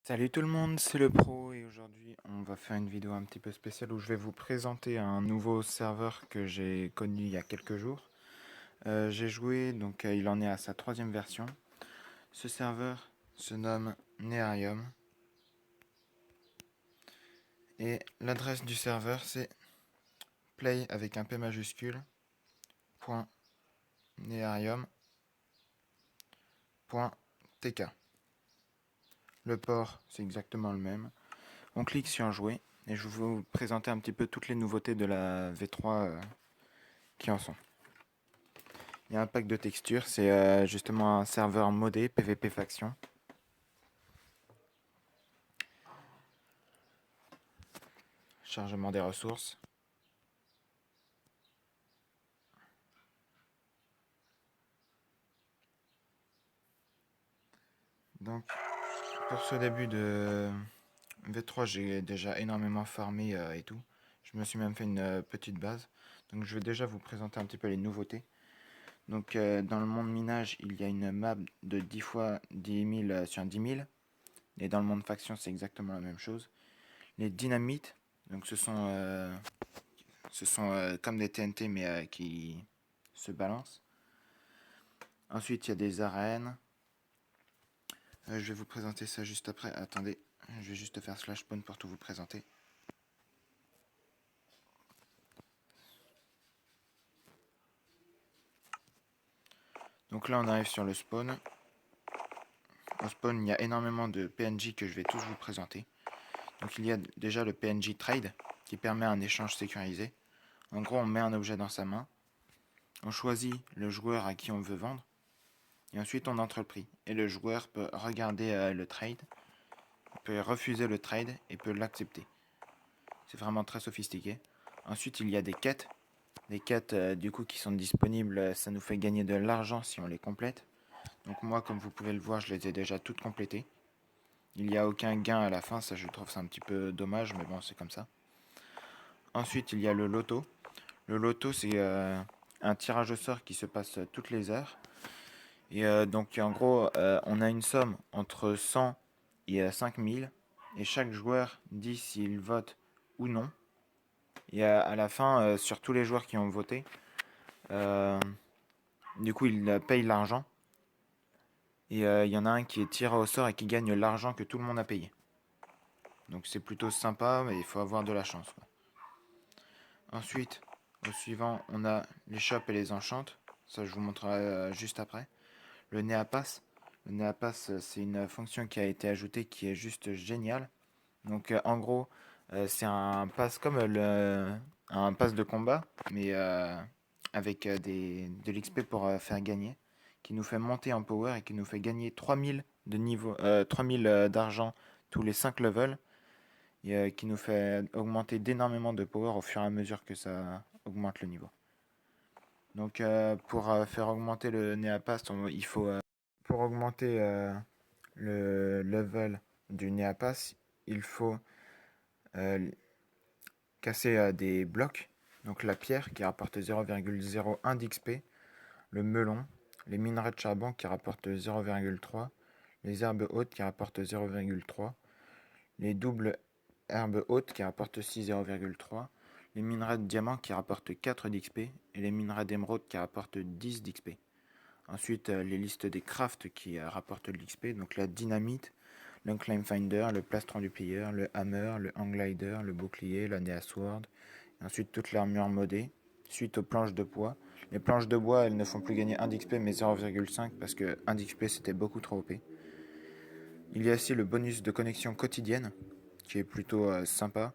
Salut tout le monde, c'est le pro et aujourd'hui on va faire une vidéo un petit peu spéciale où je vais vous présenter un nouveau serveur que j'ai connu il y a quelques jours. J'ai joué, donc il en est à sa troisième version. Ce serveur se nomme Nearium et l'adresse du serveur c'est play avec un P majuscule .nearium.tk. Le port c'est exactement le même. On clique sur jouer et je vais vous présenter un petit peu toutes les nouveautés de la V3 qui en sont. Il y a un pack de textures, c'est justement un serveur modé PVP faction. Chargement des ressources. Donc pour ce début de V3, j'ai déjà énormément farmé et tout. Je me suis même fait une petite base. Donc je vais déjà vous présenter un petit peu les nouveautés. Donc dans le monde minage, il y a une map de 10 fois 10 000 sur 10 000. Et dans le monde faction, c'est exactement la même chose. Les dynamites, donc ce sont comme des TNT mais qui se balancent. Ensuite, il y a des arènes. Je vais vous présenter ça juste après. Attendez, je vais juste faire slash spawn pour tout vous présenter. Donc là, on arrive sur le spawn. Au spawn, il y a énormément de PNJ que je vais tous vous présenter. Donc il y a déjà le PNJ Trade qui permet un échange sécurisé. En gros, on met un objet dans sa main. On choisit le joueur à qui on veut vendre. Et ensuite, on entre le prix. Et le joueur peut regarder le trade, peut refuser le trade et peut l'accepter. C'est vraiment très sophistiqué. Ensuite, il y a des quêtes. Des quêtes du coup qui sont disponibles, ça nous fait gagner de l'argent si on les complète. Donc moi, comme vous pouvez le voir, je les ai déjà toutes complétées. Il n'y a aucun gain à la fin, ça je trouve ça un petit peu dommage, mais bon, c'est comme ça. Ensuite, il y a le loto. Le loto, c'est un tirage au sort qui se passe toutes les heures. Et donc en gros, on a une somme entre 100 et 5000. Et chaque joueur dit s'il vote ou non. Et à la fin, sur tous les joueurs qui ont voté, euh, du coup, il paye l'argent. Et il y en a un qui est tiré au sort et qui gagne l'argent que tout le monde a payé. Donc c'est plutôt sympa, mais il faut avoir de la chance, quoi. Ensuite, au suivant, on a les shops et les enchantes. Ça, je vous montrerai juste après. Le Néapass. Le Néapass, c'est une fonction qui a été ajoutée qui est juste géniale. Donc en gros, c'est un pass comme un pass de combat, mais avec de l'XP pour faire gagner, qui nous fait monter en power et qui nous fait gagner 3000 de niveau, 3000 d'argent tous les 5 levels, et qui nous fait augmenter d'énormément de power au fur et à mesure que ça augmente le niveau. Donc pour faire augmenter le Neapass, il faut pour augmenter le level du Neapass, il faut euh, casser des blocs. Donc la pierre qui rapporte 0,01 d'XP, le melon, les minerais de charbon qui rapportent 0,3, les herbes hautes qui rapportent 0,3, les doubles herbes hautes qui rapportent aussi 0,3, les minerais de diamant qui rapportent 4 d'XP et les minerais d'émeraude qui rapportent 10 d'XP. Ensuite, les listes des crafts qui rapportent de l'XP, donc la dynamite, l'Unclaim Finder, le plastron du pilleur, le hammer, le hang-glider, le bouclier, la Nea Sword, et ensuite toute l'armure modée, suite aux planches de bois. Les planches de bois, elles ne font plus gagner 1 d'XP mais 0,5 parce que 1 d'XP c'était beaucoup trop OP. Il y a aussi le bonus de connexion quotidienne qui est plutôt sympa.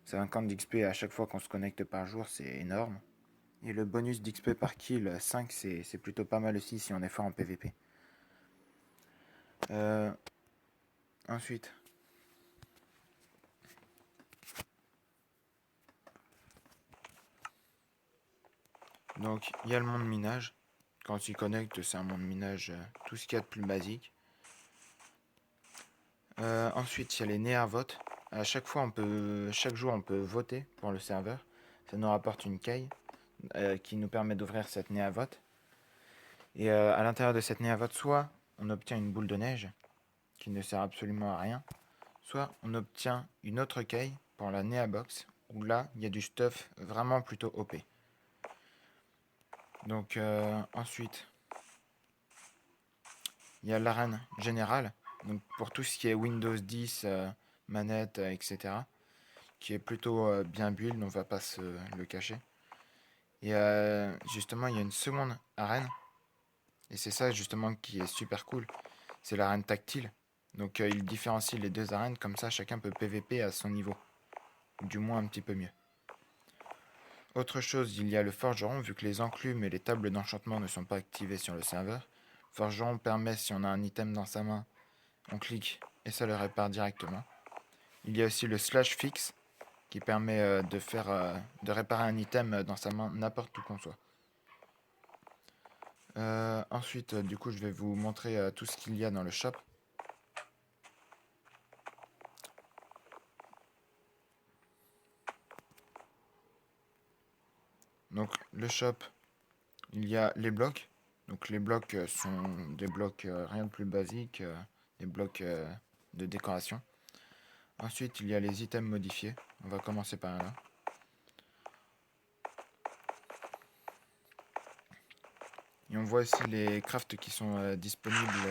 50 d'XP à chaque fois qu'on se connecte par jour, c'est énorme. Et le bonus d'XP par kill 5, c'est plutôt pas mal aussi si on est fort en PvP. Euh, ensuite, donc il y a le monde minage. Quand tu connectes, c'est un monde minage, tout ce qu'il y a de plus basique. Ensuite, il y a les néavotes. À chaque fois, chaque jour, on peut voter pour le serveur. Ça nous rapporte une caille qui nous permet d'ouvrir cette néavote. Et à l'intérieur de cette néavote, soit on obtient une boule de neige, qui ne sert absolument à rien, soit on obtient une autre key pour la Nea Box, où là, il y a du stuff vraiment plutôt OP. Donc ensuite, il y a l'arène générale, donc pour tout ce qui est Windows 10, manette, etc., qui est plutôt bien build, on va pas se le cacher. Et justement, il y a une seconde arène, et c'est ça justement qui est super cool, c'est l'arène tactile. Donc il différencie les deux arènes, comme ça chacun peut PVP à son niveau, ou du moins un petit peu mieux. Autre chose, il y a le forgeron, vu que les enclumes et les tables d'enchantement ne sont pas activées sur le serveur. Forgeron permet, si on a un item dans sa main, on clique et ça le répare directement. Il y a aussi le slash fixe, qui permet de réparer un item dans sa main n'importe où qu'on soit. Ensuite, du coup, je vais vous montrer tout ce qu'il y a dans le shop. Donc, le shop, il y a les blocs. Donc, les blocs sont des blocs rien de plus basiques, des blocs de décoration. Ensuite, il y a les items modifiés. On va commencer par là. Et on voit aussi les crafts qui sont disponibles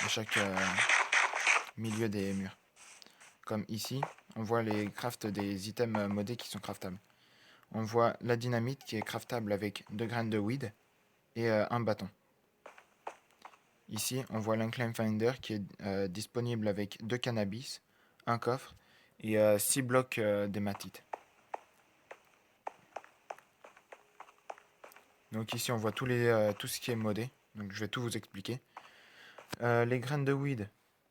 à chaque milieu des murs. Comme ici, on voit les crafts des items modés qui sont craftables. On voit la dynamite qui est craftable avec 2 graines de weed et un bâton. Ici, on voit l'Unclaim Finder qui est disponible avec 2 cannabis, un coffre et 6 blocs d'hématite. Donc ici, on voit tout ce qui est modé. Donc je vais tout vous expliquer. Les graines de weed,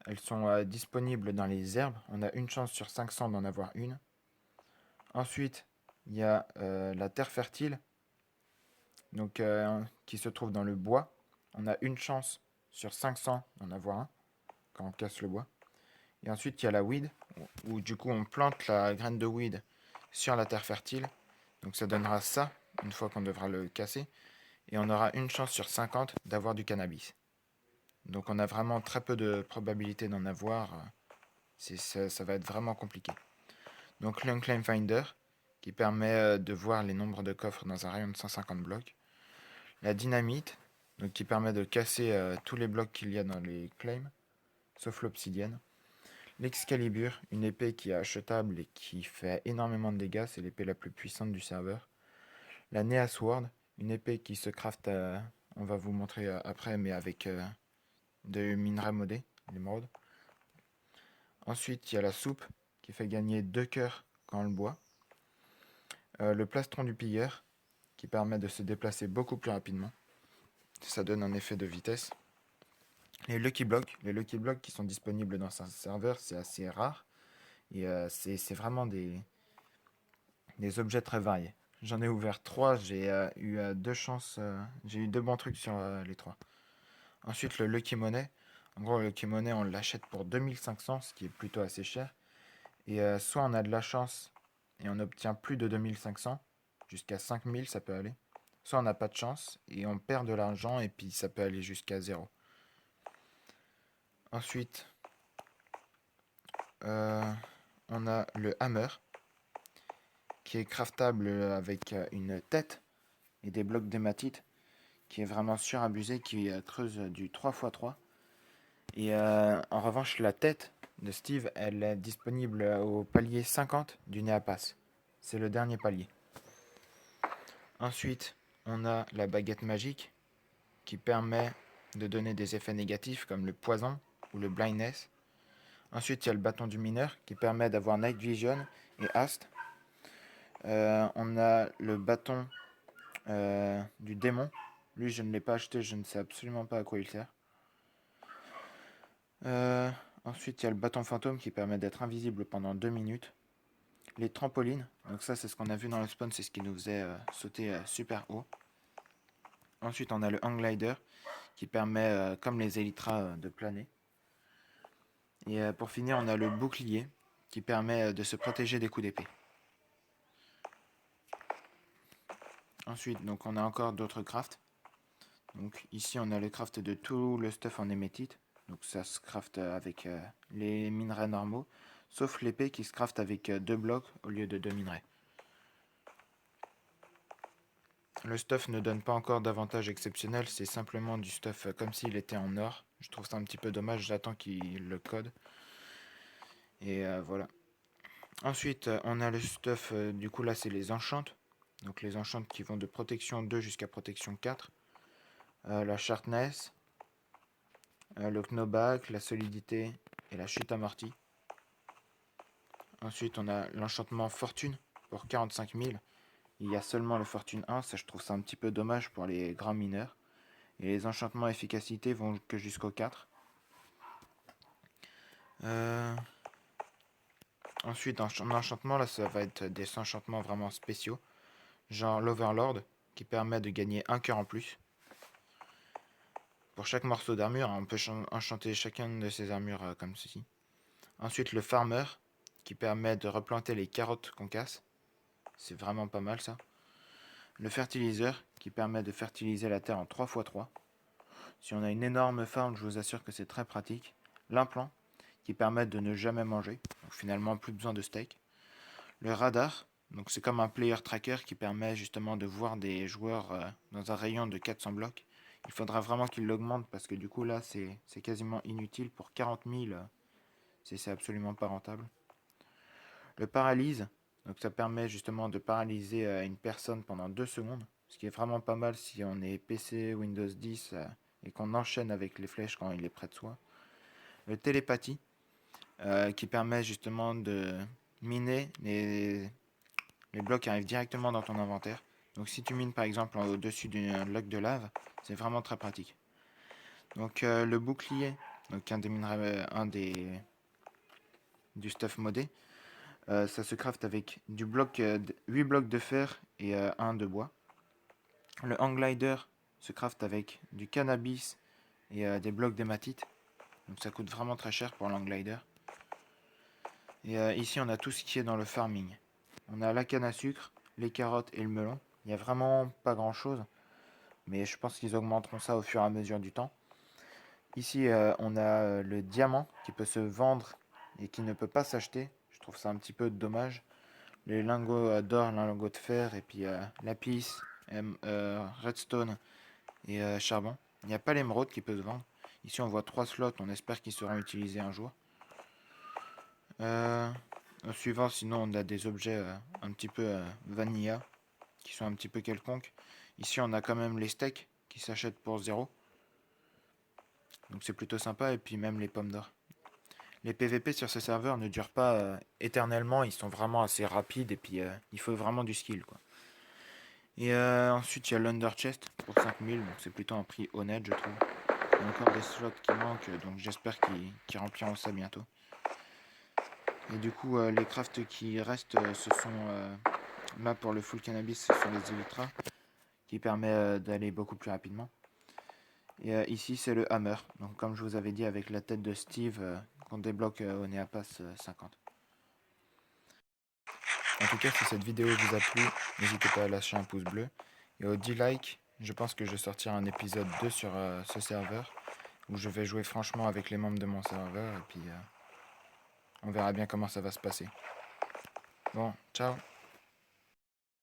elles sont disponibles dans les herbes. On a une chance sur 500 d'en avoir une. Ensuite, il y a la terre fertile, donc, qui se trouve dans le bois. On a une chance sur 500 d'en avoir un quand on casse le bois. Et ensuite, il y a la weed, où du coup on plante la graine de weed sur la terre fertile. Donc ça donnera ça, une fois qu'on devra le casser. Et on aura une chance sur 50 d'avoir du cannabis. Donc on a vraiment très peu de probabilité d'en avoir. Ça va être vraiment compliqué. Donc l'Unclaim Finder, qui permet de voir les nombres de coffres dans un rayon de 150 blocs. La dynamite, donc qui permet de casser tous les blocs qu'il y a dans les claims, sauf l'obsidienne. L'Excalibur, une épée qui est achetable et qui fait énormément de dégâts, c'est l'épée la plus puissante du serveur. La Nea Sword, une épée qui se craft, on va vous montrer après, mais avec de minerais modés, l'émeraude. Ensuite, il y a la soupe, qui fait gagner 2 cœurs quand on le boit. Le plastron du pilleur, qui permet de se déplacer beaucoup plus rapidement. Ça donne un effet de vitesse. Les Lucky Blocks qui sont disponibles dans un serveur, c'est assez rare. Et c'est vraiment des objets très variés. J'en ai ouvert 3, j'ai eu 2 chances, j'ai eu 2 bons trucs sur les 3. Ensuite, le Lucky Money. En gros, le Lucky Money, on l'achète pour 2500, ce qui est plutôt assez cher. Et soit on a de la chance et on obtient plus de 2500, jusqu'à 5000 ça peut aller. Soit on n'a pas de chance et on perd de l'argent et puis ça peut aller jusqu'à 0. Ensuite, on a le hammer qui est craftable avec une tête et des blocs d'hématite qui est vraiment surabusé, qui creuse du 3x3. Et en revanche, la tête de Steve, elle est disponible au palier 50 du Néapass. C'est le dernier palier. Ensuite, on a la baguette magique qui permet de donner des effets négatifs comme le poison ou le blindness. Ensuite, il y a le bâton du mineur qui permet d'avoir Night Vision et Hast. On a le bâton du démon. Lui, je ne l'ai pas acheté, je ne sais absolument pas à quoi il sert. Ensuite, il y a le bâton fantôme qui permet d'être invisible pendant 2 minutes. Les trampolines, donc ça c'est ce qu'on a vu dans le spawn, c'est ce qui nous faisait sauter super haut. Ensuite, on a le hang glider qui permet, comme les elytras, de planer. Et pour finir, on a le bouclier qui permet de se protéger des coups d'épée. Ensuite, donc on a encore d'autres crafts. Donc ici, on a le craft de tout le stuff en hémétite. Donc ça se craft avec les minerais normaux, sauf l'épée qui se craft avec 2 blocs au lieu de 2 minerais. Le stuff ne donne pas encore d'avantage exceptionnel, c'est simplement du stuff comme s'il était en or. Je trouve ça un petit peu dommage, j'attends qu'il le code. Et voilà. Ensuite, on a le stuff, du coup là c'est les enchantes. Donc les enchantes qui vont de protection 2 jusqu'à protection 4. La sharpness, le knockback, la solidité et la chute amortie. Ensuite, on a l'enchantement fortune pour 45 000. Il y a seulement le fortune 1, ça je trouve ça un petit peu dommage pour les grands mineurs. Et les enchantements efficacité vont que jusqu'au 4. Ensuite, en enchantement, là, ça va être des enchantements vraiment spéciaux. Genre l'Overlord, qui permet de gagner un cœur en plus. Pour chaque morceau d'armure, on peut enchanter chacune de ces armures comme ceci. Ensuite, le Farmer, qui permet de replanter les carottes qu'on casse. C'est vraiment pas mal ça. Le fertiliseur, qui permet de fertiliser la terre en 3x3. Si on a une énorme farm, je vous assure que c'est très pratique. L'implant, qui permet de ne jamais manger. Donc finalement, plus besoin de steak. Le radar, donc c'est comme un player tracker qui permet justement de voir des joueurs dans un rayon de 400 blocs. Il faudra vraiment qu'il l'augmente parce que du coup là, c'est quasiment inutile. Pour 40 000, c'est absolument pas rentable. Le paralyse, donc ça permet justement de paralyser une personne pendant 2 secondes, ce qui est vraiment pas mal si on est PC, Windows 10 et qu'on enchaîne avec les flèches quand il est près de soi. Le télépathie, qui permet justement de miner les blocs qui arrivent directement dans ton inventaire. Donc si tu mines par exemple au-dessus d'un bloc de lave, c'est vraiment très pratique. Donc le bouclier, donc du stuff modé, ça se craft avec 8 blocs de fer et 1 de bois. Le hang glider se craft avec du cannabis et des blocs d'hématite. Donc ça coûte vraiment très cher pour l'hang glider. Et ici on a tout ce qui est dans le farming. On a la canne à sucre, les carottes et le melon. Il n'y a vraiment pas grand chose, mais je pense qu'ils augmenteront ça au fur et à mesure du temps. Ici on a le diamant qui peut se vendre et qui ne peut pas s'acheter. Je trouve ça un petit peu dommage. Les lingots d'or, lingots de fer et puis lapis, redstone et charbon. Il n'y a pas l'émeraude qui peut se vendre. Ici on voit 3 slots, on espère qu'ils seront utilisés un jour. Au suivant, sinon on a des objets un petit peu vanilla, qui sont un petit peu quelconques. Ici on a quand même les steaks qui s'achètent pour 0. Donc c'est plutôt sympa, et puis même les pommes d'or. Les PVP sur ce serveur ne durent pas éternellement, ils sont vraiment assez rapides, et puis il faut vraiment du skill quoi. Et ensuite il y a l'Under Chest pour 5000, donc c'est plutôt un prix honnête je trouve. Il y a encore des slots qui manquent, donc j'espère qu'ils rempliront ça bientôt. Et du coup les crafts qui restent ce sont là pour le full cannabis, ce sont les Elytra, qui permet d'aller beaucoup plus rapidement. Et ici c'est le hammer, donc comme je vous avais dit avec la tête de Steve qu'on débloque au Neapass 50. En tout cas si cette vidéo vous a plu, n'hésitez pas à lâcher un pouce bleu. Et au 10 likes, je pense que je sortirai un épisode 2 sur ce serveur, où je vais jouer franchement avec les membres de mon serveur, et puis on verra bien comment ça va se passer. Bon, ciao.